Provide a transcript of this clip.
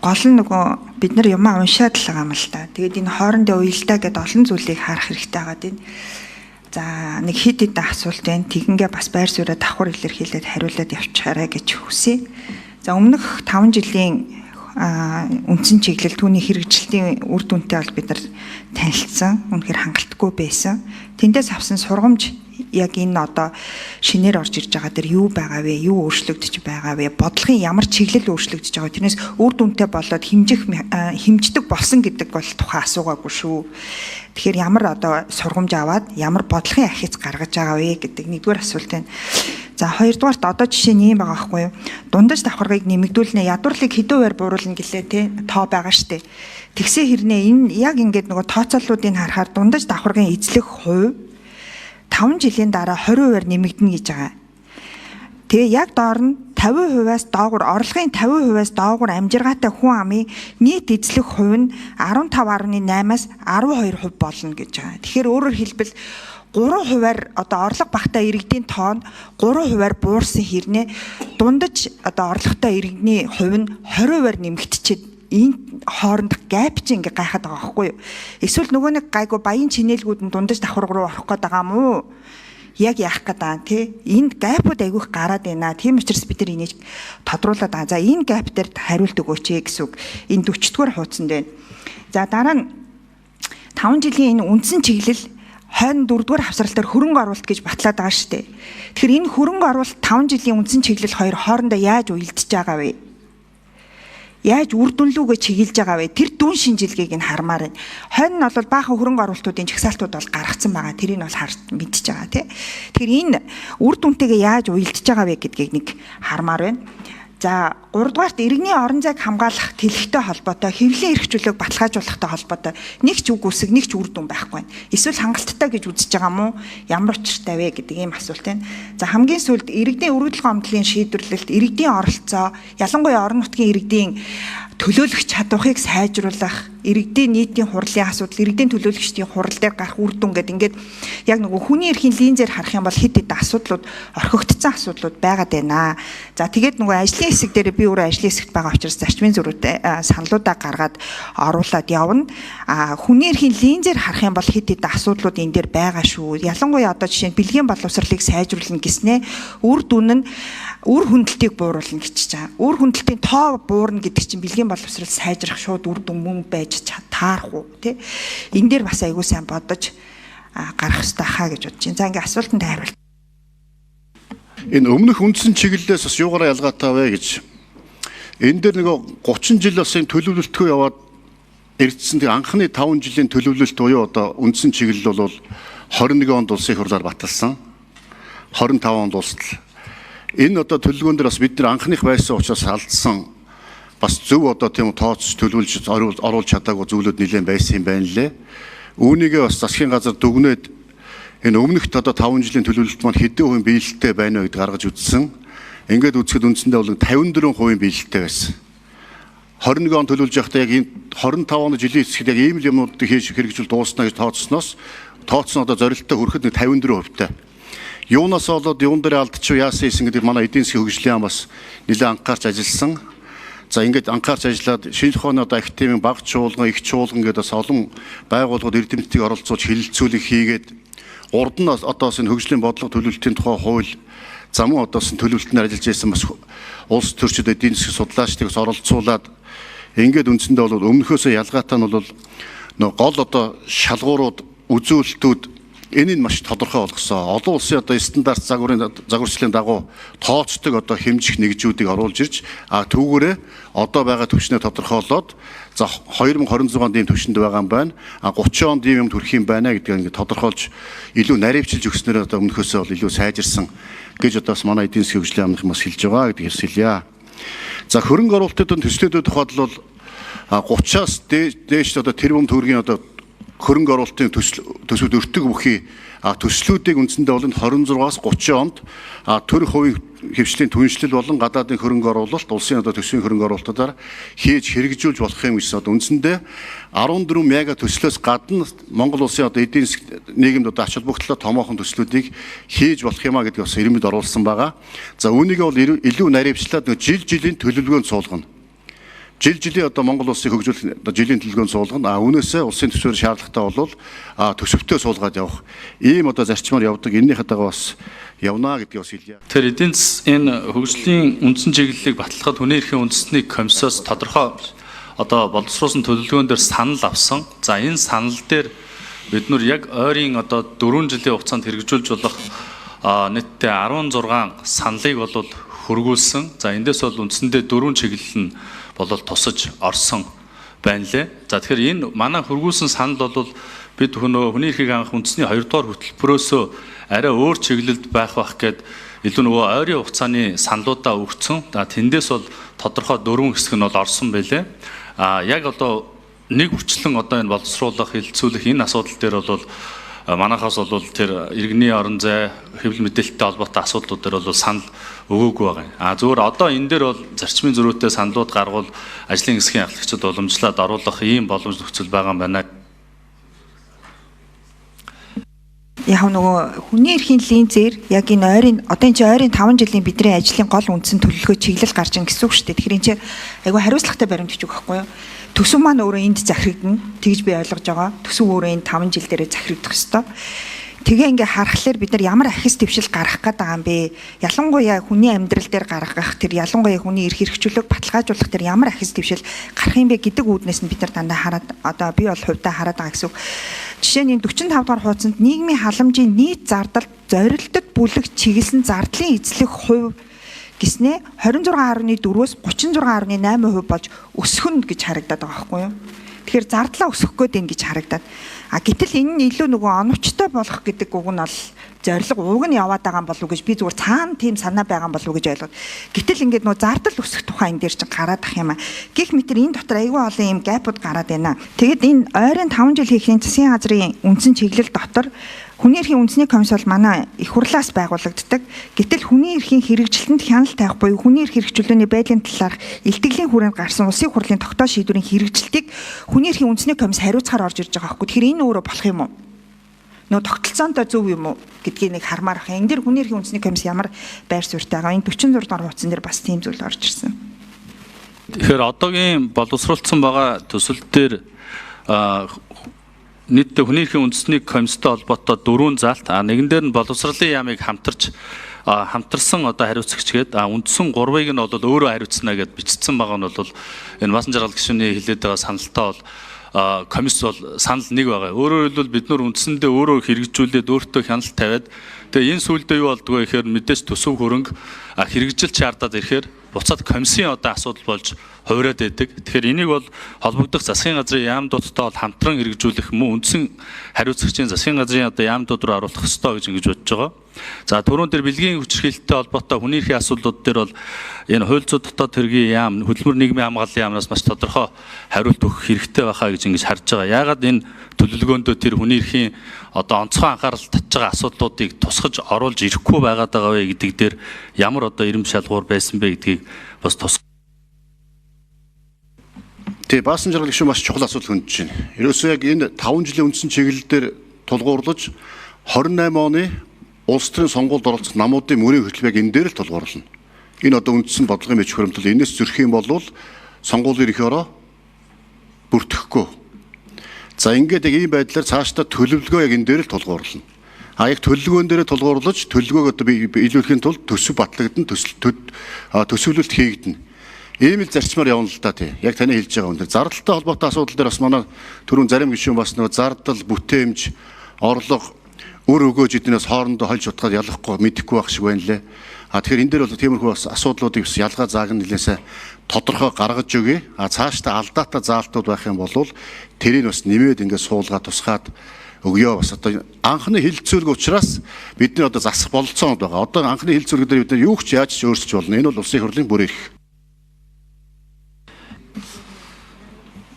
гол нь нөгөө бид нар юмаа уншаад л байгаа юм л та. Тэгээд энэ хоорондын уялдаа гэдэг олон зүйлийг харах хэрэгтэй байгаа тийм. За нэг хэд хэдэн асуулт байна. Тэгингээ бас байр сууриа давхар илэрхийлээд хариулаад явчихаарай гэж хүсье. За өмнөх 5 жилийн үндсэн чиглэл түүний хэрэгжилтийн үр дүнтэй бол бид нар танилцсан. Үнэхээр хангалтгүй байсан. Тэндээс авсан сургамж яг энэ одоо шинээр орж ирж байгаа дэр юу байгаа вэ? Юу өөрчлөгдөж байгаа вэ? Бодлогын ямар чиглэл өөрчлөгдөж байгаа. Тэрнээс үр дүнтэй болоод хэмждэг болсон гэдэг бол тухайн асуугаагүй шүү. Тэгэхээр ямар одоо сургамж аваад ямар бодлогын архиц гаргаж байгаа вэ гэдэг нэгдүгээр асуулт байна. За хоёрдугаарт одоо жишээ нь юм байгаа байхгүй юу? Дундаж давхаргыг нэмэгдүүлнэ, ядуурлыг хэдэн хувиар бууруулна гэлээ те тоо байгаа штэ. Тэгсээ хэрнээ энэ яг ингээд нөгөө тооцооллуудыг харахаар дундаж давхаргын эзлэх хувь 5 жилийн дараа 20% нэмэгдэнэ гэж байгаа. Тэгээ яг доор нь 50%-аас доогуур орлогын 50%-аас доогуур амжиргаатай хүн амын нийт эзлэх хувь нь 15.8-аас 12% болно гэж байгаа. Тэгэхээр өөрөөр хэлбэл 3%-аар одоо орлого багтаа иргэдийн тоо нь 3%-аар буурсан хэрнээ дундаж одоо орлоготой иргэдний хувь нь 20%-аар нэмэгдчихэд энэ хоорондох гэп чинь ингээ гайхаад байгаа байхгүй юу? Эсвэл нөгөө нэг гайгүй баян чинээлгүүд нь дундаж давхар руу орох гээд байгаа юм уу? Яг яах гээд байгаа тий? Энд гэпүүд айгүйх гараад байна. Тийм учраас бид нар энийг тодруулаад байгаа. За энэ гэп дээр хариулт өгөөч гэсэн үг. Энэ 40-р хуудсанд байна. За дараа нь 5 жилийн энэ үндсэн чиглэл хойно 4-р хавсралтаар хөрөнгө оруулалт гэж батлаад байгаа шүү дээ. Тэгэхээр энэ хөрөнгө оруулалт 5 жилийн үндсэн чиглэл хоёр хоорондоо яаж уялдаж байгаа вэ? Яаж үр дүнлүүгээ чиглэж байгаа вэ? Тэр дүн шинжилгээг нь хармаар байна. Хойно нь бол баахан хөрөнгө оруулалтуудын жагсаалтууд бол гаргацсан байгаа. Тэрийг нь бол мэдчихэж байгаа тий. Тэгэхээр энэ үр дүнтэйгээ яаж уялдаж байгаа вэ гэдгийг нэг хармаар байна. За 3-дугаарт иргэний орон зайг хамгаалах тэлхтэй холбоотой хэвлэлийн эрх чөлөөг баталгаажуулахтай холбоотой нэг ч үг үсэг нэг ч үр дүн байхгүй байна. Эсвэл хангалттай гэж үзэж байгаа мó ямар учиртай вэ гэдэг ийм асуулт байна. За хамгийн сүүлд иргэдийн өргөдөл гомдлын шийдвэрлэлт иргэдийн оролцоо ялангуяа орон нутгийн иргэдийн төлөөлөх чадварыг сайжруулах, иргэдийн нийтийн хурлын асуудал, иргэдийн төлөөлөгчдийн хурал дээр гарах үр дүн гэдэг ингээд яг нөгөө хүний эрхийн линзээр харах юм бол хэд хэдэн асуудлууд орхигдсон асуудлууд байгаад байна. За тэгээд нөгөө ажлын хэсэг дээр би өөрөө ажлын хэсэгт байгаа учраас зарчмын зөрүүтэй саналуудаа гаргаад оруулаад явна. Хүний эрхийн линзээр харах юм бол хэд хэдэн асуудлууд энэ дээр байгаа шүү. Ялангуяа одоо жишээ нь бэлгийн боловсролыг сайжруулна гэснээр үр дүн нь үр хөндлөлтийг бууруулна гэж байгаа. Үр хөндлөлтийн тоо буурна гэдэг чинь бэлгийн боловсрол сайжрах шууд үр дүн мөн байж таарах уу тий. Энэ дээр бас аягүй сайн бодож гарах хэрэгтэй хаа гэж бодож байна. За ингээ асуултанд хариулт. Энэ өмнөх үндсэн чиглэлээс бас юугаараа ялгаатай вэ гэж. Энэ дээр нэг 30 жил бас юм төлөвлөлтөө яваад ирдсэн тэг анхны 5 жилийн төлөвлөлт буюу одоо үндсэн чиглэл бол 21 онд улсын хурлаар баталсан. 25 онд улсдал. Энэ одоо төлөвлөгөөн дээр бас бид нар анхных байсан учраас алдсан бас зөв одоо тийм тооцож төлөвлөж оруулж чадаагүй зүйлүүд нэлээд байсан юм байна лээ. Үүнийгээ бас засгийн газар дүгнээд энэ өмнөхд одоо 5 жилийн төлөвлөлт маань хэдэн хувийн биелэлтэй байна вэ гэдгийг гаргаж үзсэн. Ингээд үзэхэд үндсэндээ бол 54% биелэлтэй байсан. 21 он төлөвлөж байхдаа яг энэ 25 оны жилийн эсрэхэд яг ийм л юмнуудыг хийж хэрэгжүүл дууснаа гэж тооцсноос тооцсон одоо зорилттой хүрэхэд 54%-тай. Юунаас болоод юун дээр алдчих яасан гэсэн гэдэг манай эдийн засгийн хөгжлийн ам бас нэлээд анхаарч ажилласан. За ингээд анхаарч ажиллаад шинжлэх ухааны одоо академийн баг чуулган, их чуулган гэдэг бас олон байгууллагууд эрдэмтдийг оролцуулж хилэлцүүлэг хийгээд урд нь одоос энэ хөгжлийн бодлого төлөвлөлтийн тухай хууль зам одоос нь төлөвлөлтөнд ажиллаж байсан бас улс төрчид эдийн засгийн судлаачдыг оролцуулаад ингээд үндсэндээ бол өмнөхөөсөө ялгаатай нь бол гол одоо шалгуурууд, үзүүлэлтүүд энийг маш тодорхой болгосон. Олон улсын одоо стандарт загварчлалын дагуу тооцдог одоо хэмжих нэгжүүдийг оруулж ирж түүгээрээ одоо байгаа түвшнээ тодорхойлоод за 2026 онд ийм түвшинд байгаа юм байна. 30 онд ийм юм төрөх юм байна гэдгийг ингээд тодорхойлж илүү наривчилж өгснөөр одоо өмнөхөөсөө бол илүү сайжирсан гэж одоо бас манай эдийн засгийн хөгжлийн амнах бас хэлж байгаа гэдгийг хэлье. За хөрөнгө оруулалтын төслүүдийн тухайд бол 30-аас дээш одоо тэрбум төгрөгийн одоо хөрөнгө оруулалтын төсвүүд өртөг бүхий төслүүдийг үндсэндээ бол 26-аас 30 онд төр хувийн хэвшлийн түншлэл болон гадаадын хөрөнгө оруулалт улсын одоо төсвийн хөрөнгө оруулалтаар хийж хэрэгжүүлж болох юм гэсэн одоо үндсэндээ 14 мега төслөөс гадна Монгол улсын одоо эдийн засгийн нийгэмд одоо ач холбогдолтой томоохон төслүүдийг хийж болох юмаа гэдгийг бас ирмэд оруулсан байгаа. За үүнийг бол илүү наривчлаад жил жилийн төлөвлөгөөнд суулгана. жилийн одоо Монгол улсыг хөгжүүлэх одоо жилийн төлөвлөгөөнд суулгана. Үүнээсээ улсын төсвөр шаардлагатай бол төсөвтөө суулгаад явах. Ийм одоо зарчмаар явдаг. Энэнийхээ дагуу бас явна гэдгийг бас хэлье. Тэгэхээр эдийн засгийн энэ хөгжлийн үндсэн чиглэлийг баталгахад хүний эрхийн үндэсний комиссоос тодорхой одоо боловсруулсан төлөвлөгөөн дээр санал авсан. За энэ санал дээр бид нар яг ойрын одоо 4 жилийн хугацаанд хэрэгжүүлж болох нийтдээ 16 саналыг болоод хөргүүлсэн. За эндээс бол үндсэндээ 4 чиглэл нь болол тусаж орсон байна лээ. За тэгэхээр энэ манай хөргүүлсэн санал бол бид хүний эрхийг хангах үндэсний 2 дугаар хөтөлбөрөөсөө арай өөр чиглэлд байх гэд илүү нөгөө ойрын хугацааны саналуудаа өгсөн. Тэндээс бол тодорхой 4 хэсэг нь бол орсон байлээ. Яг одоо нэг үрчлэн одоо энэ боловсруулах, хилцүүлэх энэ асуудал дээр бол манайхаас бол тэр иргэний орон зай, хэвлэл мэдээлэлтэй холбоотой асуудлууд дээр бол санал өгөөгүй байгаа. Зөвхөн одоо энэ дээр бол зарчмын зөрүүтэй саналууд гаргуул ажлын хэсгийн ахлагчид уламжлаад оруулах ийм боломж нөхцөл байгаа юм байна. Яг нөгөө хүний эрхийн линзээр яг энэ ойрын одоо энэ ойрын 5 жилийн бидний ажлын гол үндсэн төлөвлөгөө чиглэл гарч ийн гэсэн үг шүү дээ. Тэгэхээр энэ чинь айгүй хариуцлагатай баримт гэж үг байхгүй юу? Төсөв маань өөрөө энд захирагдана. Тэгж би ойлгож байгаа. Төсөв өөрөө энэ 5 жил дээр захирагдах ёстой. Тэгээ ингээ харахаар бид нар ямар ахис твшил гаргах гээд байгаа юм бэ? Ялангуяа хүний амьдрал дээр гаргах тэр ялангуяа хүний эрх хэрэгжүүлэг баталгаажуулах тэр ямар ахис твшил гарах юм бэ гэдэг үүднээс нь бид нар дандаа хараад одоо би бол хувьдаа хараад байгаа гэсэн үг. Жишээ нь 45 дугаар хуудсанд нийгмийн халамжийн нийт зардал зорилтод бүлэг чиглэсэн зардлын эзлэх хувь гэснээ 26.4-өөс 36.8% болж өсгөн гэж харагдаад байгаа байхгүй юу? Тэгэхээр зардлаа өсгөх гээд ингэж харагдаад. Гэтэл энэ нь илүү нөгөө оновчтой болох гэдэг үг нь бол зорилго ууг нь яваад байгаа юм болов уу гэж би зүгээр цаана тийм санаа байгаа юм болов уу гэж ойлгоод. Гэтэл ингээд нөгөө зардал өсөх тухай энэ дээр чинь гараад ах юм аа. Гэх мэтэр энэ дотор аюул олон юм гэпуд гараад байна. Тэгэд энэ ойрын 5 жил хийхний засгийн газрын үндсэн чиглэл дотор хүний эрхийн үндэсний комисс бол манай их хурлаас байгуулагддаг. Гэтэл хүний эрхийн хэрэгжилтэнд хяналт тавих буюу хүний эрх хэрэгжүүлээний байдлын талаарх илтгэлийн хүрээнд гарсан улсын хурлын тогтоох шийдвэрийн хэрэгжилтийг хүний эрхийн үндэсний комисс хариуцахаар орж ирж байгаа байхгүй. Тэгэхээр энэ өөрөө болох юм уу? Нөө тогтолцоондоо зөв юм уу гэдгийг нэг хармаар ах. Энэ дэр хүний эрхийн үндэсний комисс ямар байр суурьтай байгаа. Энэ 46 дугаар хуудсан дээр бас тийм зүйл орж ирсэн. Тэгэхээр одоогийн боловсруулсан байгаа төсөл дээр нийтдээ хүний эрхийн үндэсний комисстой холбоотой 4 заалт нэгэн дээр нь боловсролын яамыг хамтарсан одоо хариуцагч гээд үндсэн 3-ыг нь бол өөрөө хариуцна гэд бичсэн байгаа нь бол энэ Баасан жаргал гишүүний хэлээд байгаа саналтай бол комисс бол санал нэг байгаа. Өөрөөр хэлбэл бид нар үндсэндээ өөрөө хэрэгжүүлээд өөртөө хяналт тавиад тэгээ энэ сүулдэ юу болдгоо гэхээр мэдээж төсөв хөрөнгө хэрэгжилт шаардаад ирэхээр буцаад комиссийн одоо асуудал болж хувираад байдаг. Тэгэхээр энийг бол холбогдох засгийн газрын яамдуудтай бол хамтран хэрэгжүүлэх мөн үндсэн хариуцагчийн засгийн газрын одоо яамдууд руу оруулах ёстой гэж ингэж бодож байгаа. За түрүүн дээр бэлгийн хүчирхийлэлтэй холбоотой хүний эрхийн асуудлууд дээр бол энэ хууль зүйн дотоод хэргийн яам, хөдөлмөр нийгмийн хамгааллын яамнаас маш тодорхой хариулт өгөх хэрэгтэй байхаа гэж ингэж харж байгаа. Яагаад энэ төлөвлөгөөндөө тэр хүний эрхийн одоо онцгой анхаарал татж байгаа асуудлуудыг тусгаж оруулж ирэхгүй байгаад байгаа вэ гэдэг дээр ямар одоо ирэмб шалгуур байсан бэ гэдгийг бас Тэгээ Баасан жаргал гишүүн маш чухал асуудал хөндөж байна. Ерөөсөө яг энэ 5 жилийн үндсэн чиглэл дээр тулгуурлаж 28 оны улс төрийн сонгуульд оролцох намуудын мөрийн хөтөлбөрийг энэ дээр л тулгуурлана. Энэ одоо үндсэн бодлогын мэд хуримтлал энэс зөрөх юм бол сонгуулийн ирэхээрөө бүртгэхгүй. За ингээд яг ийм байдлаар цаашдаа төлөвлөгөө яг энэ дээр л тулгуурлана. Яг төлөвлөгөөн дээр тулгуурлаж төлөвлөгөөг одоо биелүүлэхийн тулд төсөв батлагдана, төсөвлөлт хийгдэнэ. Ийм л зарчмаар явна л да тий. Яг таны хэлж байгаа үнээр зардалтай холбоотой асуудал дээр бас манай түрүүн зарим гишүүн бас нөгөө зардал, бүтээмж, орлого өр өгөөж эднээс хоорондоо хольж утгаад ялахгүй мэдэхгүй байх шиг байна лээ. Тэгэхээр энэ дээр бол тиймэрхүү бас асуудлуудыг бас ялгаа заагна нэлээсээ тодорхой гаргаж өгье. Цаашдаа алдаатай заалтууд байх юм бол тэрийг бас нэмээд ингээд суулгаад тусгаад өгөө. Бас одоо анхны хилцүүлэг учраас бид нар одоо засах бололцоонд байгаа. Одоо анхны хилцүүлэг дээр бид нар юу ч яаж ч өөрчилж болно. Энэ бол улсын хурлын бүр эрх.